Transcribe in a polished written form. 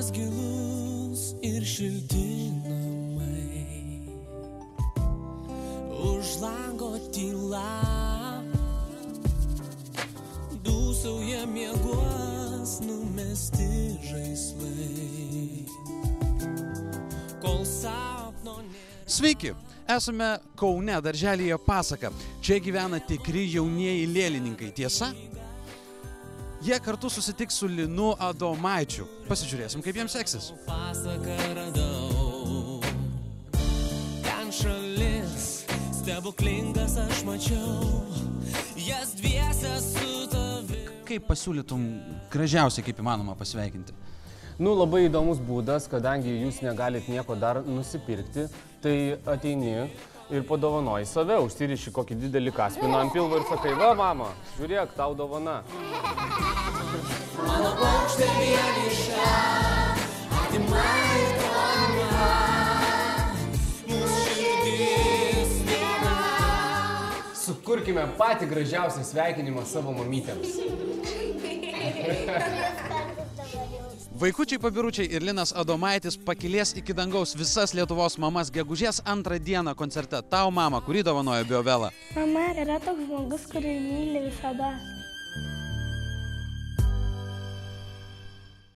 Miestas gilus ir šilti namai, už lango tyla, dūsauja mieguos numesti žaislai, kol sapno nėra. Sveiki, esame Kaune, darželyje Pasaka. Čia gyvena tikri jaunieji lėlininkai, tiesa? Jie kartu susitiks su Linu Adomaičiu. Pasižiūrėsim, kaip jiems seksis. Pasaką radau, ten šalis stebuklingas aš mačiau, jas dviese su tavim. Kaip pasiūlytum gražiausiai, kaip įmanoma pasveikinti? Labai įdomus būdas, kadangi jūs negalit nieko dar nusipirkti, tai ateini ir padovanoji save, užsiriši kokį didelį kaspiną ant pilvo ir sakai, va mama, žiūrėk, tau dovana. Mano paukštė vieniša, atimai tolima, mūsų širdis viena. Sukurkime patį gražiausią sveikinimą savo mamytėms. Vaikučiai pabiručiai ir Linas Adomaitis pakilės iki dangaus visas Lietuvos mamas gegužės 2 dieną koncerte. Tau, mama, kurį dovanojo Biovela? Mama yra toks žmogus, kurį myli visada.